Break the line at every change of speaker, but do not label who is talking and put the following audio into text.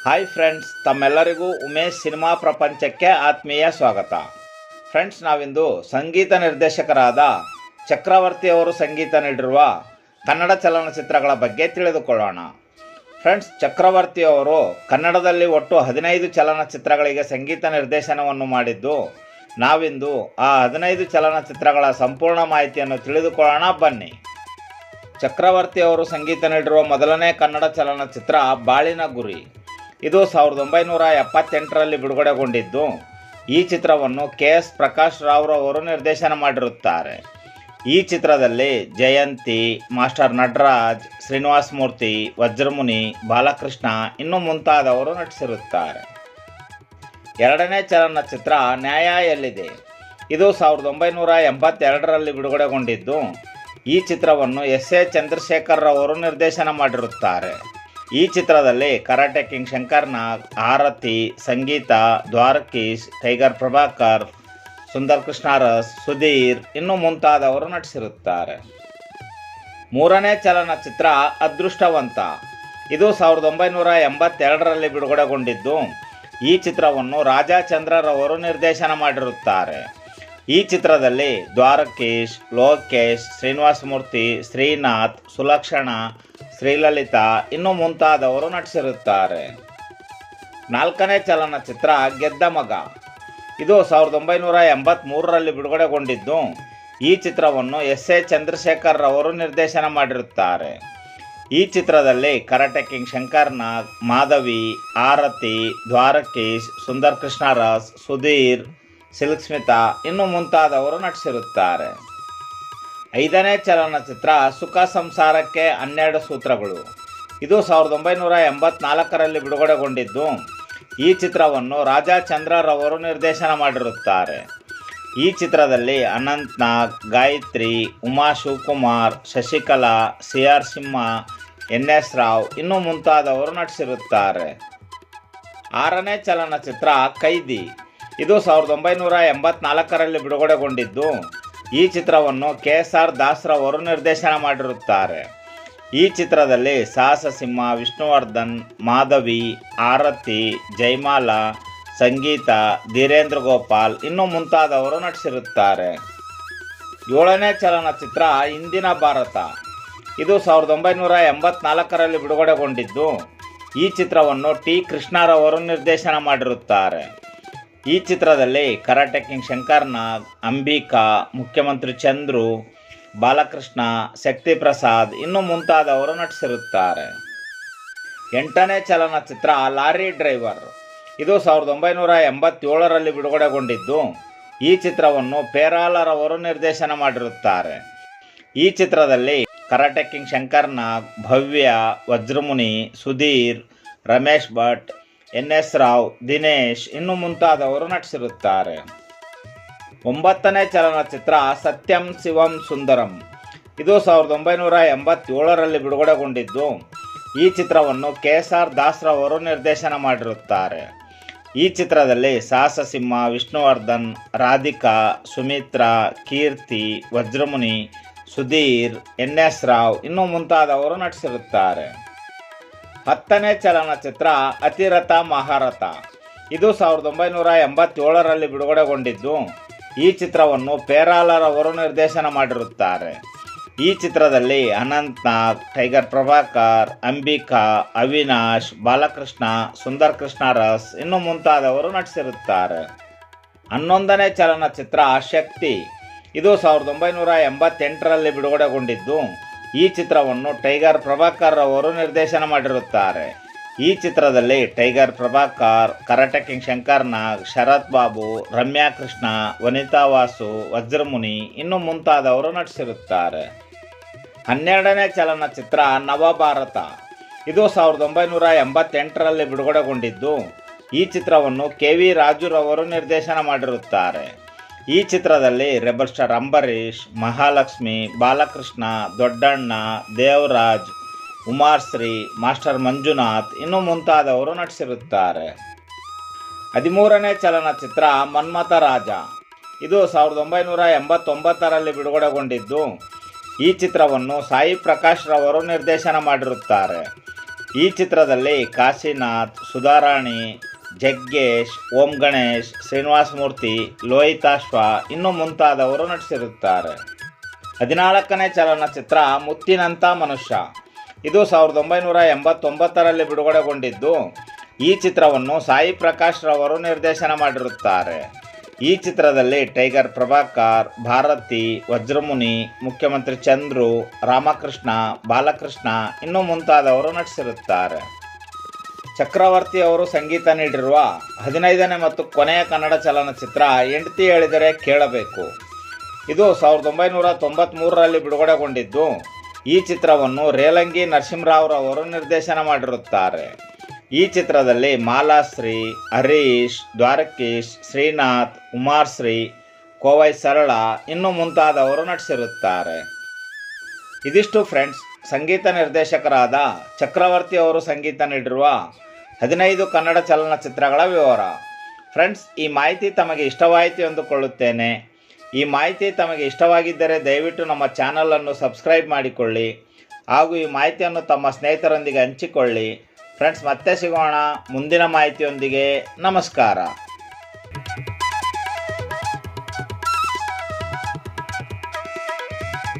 Hi friends, ತಮ್ಮೆಲ್ಲರಿಗೂ Umesh cinema ಪ್ರಪಂಚಕ್ಕೆ ಆತ್ಮೀಯ ಸ್ವಾಗತ. ಫ್ರೆಂಡ್ಸ್, ನಾವಿಂದು ಸಂಗೀತ ನಿರ್ದೇಶಕರಾದ ಚಕ್ರವರ್ತಿಯವರು ಸಂಗೀತ ನೀಡಿರುವ ಕನ್ನಡ ಚಲನಚಿತ್ರಗಳ ಬಗ್ಗೆ ತಿಳಿದುಕೊಳ್ಳೋಣ. ಫ್ರೆಂಡ್ಸ್, ಚಕ್ರವರ್ತಿಯವರು ಕನ್ನಡದಲ್ಲಿ ಒಟ್ಟು 15 ಚಲನಚಿತ್ರಗಳಿಗೆ ಸಂಗೀತ ನಿರ್ದೇಶನವನ್ನು ಮಾಡಿದ್ದು, ನಾವಿಂದು ಆ 15 ಚಲನಚಿತ್ರಗಳ ಸಂಪೂರ್ಣ ಮಾಹಿತಿಯನ್ನು ತಿಳಿದುಕೊಳ್ಳೋಣ. ಬನ್ನಿ. ಚಕ್ರವರ್ತಿಯವರು ಸಂಗೀತ ನೀಡಿರುವ ಮೊದಲನೇ ಕನ್ನಡ ಚಲನಚಿತ್ರ ಬಾಳಿನ ಗುರಿ. ಇದು 1978ರಲ್ಲಿ ಬಿಡುಗಡೆಗೊಂಡಿದ್ದು, ಈ ಚಿತ್ರವನ್ನು KS ಪ್ರಕಾಶ್ ರಾವ್ರವರು ನಿರ್ದೇಶನ ಮಾಡಿರುತ್ತಾರೆ. ಈ ಚಿತ್ರದಲ್ಲಿ ಜಯಂತಿ, ಮಾಸ್ಟರ್ ನಟರಾಜ್, ಶ್ರೀನಿವಾಸ ಮೂರ್ತಿ, ವಜ್ರಮುನಿ, ಬಾಲಕೃಷ್ಣ ಇನ್ನೂ ಮುಂತಾದವರು ನಟಿಸಿರುತ್ತಾರೆ. ಎರಡನೇ ಚಲನಚಿತ್ರ ನ್ಯಾಯ ಎಲ್ಲಿದೆ. ಇದು 1982ರಲ್ಲಿ ಬಿಡುಗಡೆಗೊಂಡಿದ್ದು, ಈ ಚಿತ್ರವನ್ನು S.A. ಚಂದ್ರಶೇಖರ್ ರವರು ನಿರ್ದೇಶನ ಮಾಡಿರುತ್ತಾರೆ. ಈ ಚಿತ್ರದಲ್ಲಿ ಕರಾಟೆ ಕಿಂಗ್ ಶಂಕರ್ನಾಗ್, ಆರತಿ, ಸಂಗೀತ, ದ್ವಾರಕೀಶ್, ಟೈಗರ್ ಪ್ರಭಾಕರ್, ಸುಂದರ್ ಕೃಷ್ಣಾರಸ್, ಸುಧೀರ್ ಇನ್ನೂ ಮುಂತಾದವರು ನಟಿಸಿರುತ್ತಾರೆ. ಮೂರನೇ ಚಲನಚಿತ್ರ ಅದೃಷ್ಟವಂತ. ಇದು 1982ರಲ್ಲಿ ಬಿಡುಗಡೆಗೊಂಡಿದ್ದು, ಈ ಚಿತ್ರವನ್ನು ರಾಜಾ ಚಂದ್ರರವರು ನಿರ್ದೇಶನ ಮಾಡಿರುತ್ತಾರೆ. ಈ ಚಿತ್ರದಲ್ಲಿ ದ್ವಾರಕೀಶ್, ಲೋಕೇಶ್, ಶ್ರೀನಿವಾಸ ಮೂರ್ತಿ, ಶ್ರೀನಾಥ್, ಸುಲಕ್ಷಣ, ಶ್ರೀಲಲಿತಾ ಇನ್ನೂ ಮುಂತಾದವರು ನಟಿಸಿರುತ್ತಾರೆ. ನಾಲ್ಕನೇ ಚಲನಚಿತ್ರ ಗೆದ್ದ ಮಗ. ಇದು 1983ರಲ್ಲಿ ಬಿಡುಗಡೆಗೊಂಡಿದ್ದು, ಈ ಚಿತ್ರವನ್ನು S.A. ಚಂದ್ರಶೇಖರ್ ರವರು ನಿರ್ದೇಶನ ಮಾಡಿರುತ್ತಾರೆ. ಈ ಚಿತ್ರದಲ್ಲಿ ಕರಾಟೆ ಕಿಂಗ್ ಶಂಕರ್ನಾಗ್, ಮಾಧವಿ, ಆರತಿ, ದ್ವಾರಕೀಶ್, ಸುಂದರ್ ಕೃಷ್ಣಾರಸ್, ಸುಧೀರ್, ಸಿಲ್ಕ್ ಸ್ಮಿತಾ ಇನ್ನೂ ಮುಂತಾದವರು ನಟಿಸಿರುತ್ತಾರೆ. ಐದನೇ ಚಲನಚಿತ್ರ ಸುಖ ಸಂಸಾರಕ್ಕೆ 12 ಸೂತ್ರಗಳು. ಇದು 1984ರಲ್ಲಿ ಬಿಡುಗಡೆಗೊಂಡಿದ್ದು, ಈ ಚಿತ್ರವನ್ನು ರಾಜಾ ಚಂದ್ರರವರು ನಿರ್ದೇಶನ ಮಾಡಿರುತ್ತಾರೆ. ಈ ಚಿತ್ರದಲ್ಲಿ ಅನಂತ್ ನಾಗ್, ಗಾಯತ್ರಿ, ಉಮಾ ಶಿವಕುಮಾರ್, ಶಶಿಕಲಾ, C.R. ಸಿಂಹ, N.S. ರಾವ್ ಇನ್ನೂ ಮುಂತಾದವರು ನಟಿಸಿರುತ್ತಾರೆ. ಆರನೇ ಚಲನಚಿತ್ರ ಕೈದಿ. ಇದು 1984ರಲ್ಲಿ ಬಿಡುಗಡೆಗೊಂಡಿದ್ದು, ಈ ಚಿತ್ರವನ್ನು KSR ದಾಸ್ರವರು ನಿರ್ದೇಶನ ಮಾಡಿರುತ್ತಾರೆ. ಈ ಚಿತ್ರದಲ್ಲಿ ಸಾಹಸ ಸಿಂಹ, ವಿಷ್ಣುವರ್ಧನ್, ಮಾಧವಿ, ಆರತಿ, ಜೈಮಾಲಾ, ಸಂಗೀತ, ಧೀರೇಂದ್ರ ಗೋಪಾಲ್ ಇನ್ನೂ ಮುಂತಾದವರು ನಟಿಸಿರುತ್ತಾರೆ. ಏಳನೇ ಚಲನಚಿತ್ರ ಇಂದಿನ ಭಾರತ. ಇದು 1984ರಲ್ಲಿ ಬಿಡುಗಡೆಗೊಂಡಿದ್ದು, ಈ ಚಿತ್ರವನ್ನು T. ಕೃಷ್ಣರವರು ನಿರ್ದೇಶನ ಮಾಡಿರುತ್ತಾರೆ. ಈ ಚಿತ್ರದಲ್ಲಿ ಕರಾಟೆ ಕಿಂಗ್ ಶಂಕರ್ನಾಗ್, ಅಂಬಿಕಾ, ಮುಖ್ಯಮಂತ್ರಿ ಚಂದ್ರು, ಬಾಲಕೃಷ್ಣ, ಶಕ್ತಿ ಪ್ರಸಾದ್ ಇನ್ನೂ ಮುಂತಾದವರು ನಟಿಸಿರುತ್ತಾರೆ. ಎಂಟನೇ ಚಲನಚಿತ್ರ ಲಾರಿ ಡ್ರೈವರ್. ಇದು 1987ರಲ್ಲಿ ಬಿಡುಗಡೆಗೊಂಡಿದ್ದು, ಈ ಚಿತ್ರವನ್ನು ಪೇರಾಲರವರು ನಿರ್ದೇಶನ ಮಾಡಿರುತ್ತಾರೆ. ಈ ಚಿತ್ರದಲ್ಲಿ ಕರಾಟೆ ಕಿಂಗ್ ಶಂಕರ್ನಾಗ್, ಭವ್ಯ, ವಜ್ರಮುನಿ, ಸುಧೀರ್, ರಮೇಶ್ ಭಟ್, N.S. ರಾವ್, ದಿನೇಶ್ ಇನ್ನೂ ಮುಂತಾದವರು ನಟಿಸಿರುತ್ತಾರೆ. ಒಂಬತ್ತನೇ ಚಲನಚಿತ್ರ ಸತ್ಯಂ ಶಿವಂ ಸುಂದರಂ. ಇದು 1987ರಲ್ಲಿ ಬಿಡುಗಡೆಗೊಂಡಿದ್ದು, ಈ ಚಿತ್ರವನ್ನು KSR ದಾಸ್ರವರು ನಿರ್ದೇಶನ ಮಾಡಿರುತ್ತಾರೆ. ಈ ಚಿತ್ರದಲ್ಲಿ ಸಾಹಸ ಸಿಂಹ, ವಿಷ್ಣುವರ್ಧನ್, ರಾಧಿಕಾ, ಸುಮಿತ್ರಾ, ಕೀರ್ತಿ, ವಜ್ರಮುನಿ, ಸುಧೀರ್, N.S. ರಾವ್ ಇನ್ನೂ ಮುಂತಾದವರು ನಟಿಸಿರುತ್ತಾರೆ. ಹತ್ತನೇ ಚಲನಚಿತ್ರ ಅತಿರಥ ಮಹಾರಥ. ಇದು 1987ರಲ್ಲಿ ಬಿಡುಗಡೆಗೊಂಡಿದ್ದು, ಈ ಚಿತ್ರವನ್ನು ಪೇರಾಲರವರು ನಿರ್ದೇಶನ ಮಾಡಿರುತ್ತಾರೆ. ಈ ಚಿತ್ರದಲ್ಲಿ ಅನಂತ್ ನಾಗ್, ಟೈಗರ್ ಪ್ರಭಾಕರ್, ಅಂಬಿಕಾ, ಅವಿನಾಶ್, ಬಾಲಕೃಷ್ಣ, ಸುಂದರ್ ಕೃಷ್ಣಾರಸ್ ಇನ್ನೂ ಮುಂತಾದವರು ನಟಿಸಿರುತ್ತಾರೆ. 11ನೇ ಚಲನಚಿತ್ರ ಶಕ್ತಿ. ಇದು 1988ರಲ್ಲಿ ಬಿಡುಗಡೆಗೊಂಡಿದ್ದು, ಈ ಚಿತ್ರವನ್ನು ಟೈಗರ್ ಪ್ರಭಾಕರ್ ಅವರು ನಿರ್ದೇಶನ ಮಾಡಿರುತ್ತಾರೆ. ಈ ಚಿತ್ರದಲ್ಲಿ tiger Prabhakar, karate king Shankarnag, Sharath Babu, Ramya Krishna, Vanitha Vasu, Vajramuni ಇನ್ನೂ ಮುಂತಾದವರು ನಟಿಸಿರುತ್ತಾರೆ. 12ನೇ ಚಲನಚಿತ್ರ ನವಭಾರತ. ಇದು 1988ರಲ್ಲಿ ಬಿಡುಗಡೆಗೊಂಡಿದ್ದು, ಈ ಚಿತ್ರವನ್ನು KV ರಾಜುರವರು ನಿರ್ದೇಶನ ಮಾಡಿರುತ್ತಾರೆ. ಈ ಚಿತ್ರದಲ್ಲಿ ರೆಬಲ್ ಸ್ಟಾರ್ ಅಂಬರೀಶ್, ಮಹಾಲಕ್ಷ್ಮಿ, ಬಾಲಕೃಷ್ಣ, ದೊಡ್ಡಣ್ಣ, ದೇವರಾಜ್, ಉಮಾಶ್ರೀ, ಮಾಸ್ಟರ್ ಮಂಜುನಾಥ್ ಇನ್ನೂ ಮುಂತಾದವರು ನಟಿಸಿರುತ್ತಾರೆ. 13ನೇ ಚಲನಚಿತ್ರ ಮನ್ಮಥ ರಾಜ. ಇದು 1989ರಲ್ಲಿ ಬಿಡುಗಡೆಗೊಂಡಿದ್ದು, ಈ ಚಿತ್ರವನ್ನು ಸಾಯಿ ಪ್ರಕಾಶ್ ರವರು ನಿರ್ದೇಶನ ಮಾಡಿರುತ್ತಾರೆ. ಈ ಚಿತ್ರದಲ್ಲಿ ಕಾಶಿನಾಥ್, ಸುಧಾರಾಣಿ, ಜಗ್ಗೇಶ್, ಓಂ ಗಣೇಶ್, ಶ್ರೀನಿವಾಸ ಮೂರ್ತಿ, ಲೋಹಿತಾಶ್ವ ಇನ್ನೂ ಮುಂತಾದವರು ನಟಿಸಿರುತ್ತಾರೆ. 14ನೇ ಚಲನಚಿತ್ರ ಮುತ್ತಿನಂಥ ಮನುಷ್ಯ. ಇದು 1989ರಲ್ಲಿ ಬಿಡುಗಡೆಗೊಂಡಿದ್ದು, ಈ ಚಿತ್ರವನ್ನು ಸಾಯಿ ಪ್ರಕಾಶ್ ರವರು ನಿರ್ದೇಶನ ಮಾಡಿರುತ್ತಾರೆ. ಈ ಚಿತ್ರದಲ್ಲಿ ಟೈಗರ್ ಪ್ರಭಾಕರ್, ಭಾರತಿ, ವಜ್ರಮುನಿ, ಮುಖ್ಯಮಂತ್ರಿ ಚಂದ್ರು, ರಾಮಕೃಷ್ಣ, ಬಾಲಕೃಷ್ಣ ಇನ್ನೂ ಮುಂತಾದವರು ನಟಿಸಿರುತ್ತಾರೆ. ಚಕ್ರವರ್ತಿ ಅವರು ಸಂಗೀತ ನೀಡಿರುವ 15ನೇ ಮತ್ತು ಕೊನೆಯ ಕನ್ನಡ ಚಲನಚಿತ್ರ ಹೆಂಡತಿ ಹೇಳಿದರೆ ಕೇಳಬೇಕು. ಇದು 1993ರಲ್ಲಿ ಬಿಡುಗಡೆಗೊಂಡಿದ್ದು, ಈ ಚಿತ್ರವನ್ನು ರೇಲಂಗಿ ನರಸಿಂಹರಾವ್ ರವರು ನಿರ್ದೇಶನ ಮಾಡಿರುತ್ತಾರೆ. ಈ ಚಿತ್ರದಲ್ಲಿ ಮಾಲಾಶ್ರೀ, ಹರೀಶ್, ದ್ವಾರಕೀಶ್, ಶ್ರೀನಾಥ್, ಉಮಾಶ್ರೀ, ಕೋವೈ ಸರಳ ಇನ್ನೂ ಮುಂತಾದವರು ನಟಿಸಿರುತ್ತಾರೆ. ಇದಿಷ್ಟು ಫ್ರೆಂಡ್ಸ್, ಸಂಗೀತ ನಿರ್ದೇಶಕರಾದ ಚಕ್ರವರ್ತಿ ಅವರು ಸಂಗೀತ ನೀಡಿರುವ 15 ಕನ್ನಡ ಚಲನಚಿತ್ರಗಳ ವಿವರ. ಫ್ರೆಂಡ್ಸ್, ಈ ಮಾಹಿತಿ ತಮಗೆ ಇಷ್ಟವಾಯಿತು ಎಂದುಕೊಳ್ಳುತ್ತೇನೆ. ಈ ಮಾಹಿತಿ ತಮಗೆ ಇಷ್ಟವಾಗಿದ್ದರೆ ದಯವಿಟ್ಟು ನಮ್ಮ ಚಾನಲನ್ನು ಸಬ್ಸ್ಕ್ರೈಬ್ ಮಾಡಿಕೊಳ್ಳಿ ಹಾಗೂ ಈ ಮಾಹಿತಿಯನ್ನು ತಮ್ಮ ಸ್ನೇಹಿತರೊಂದಿಗೆ ಹಂಚಿಕೊಳ್ಳಿ. ಫ್ರೆಂಡ್ಸ್, ಮತ್ತೆ ಸಿಗೋಣ ಮುಂದಿನ ಮಾಹಿತಿಯೊಂದಿಗೆ. ನಮಸ್ಕಾರ.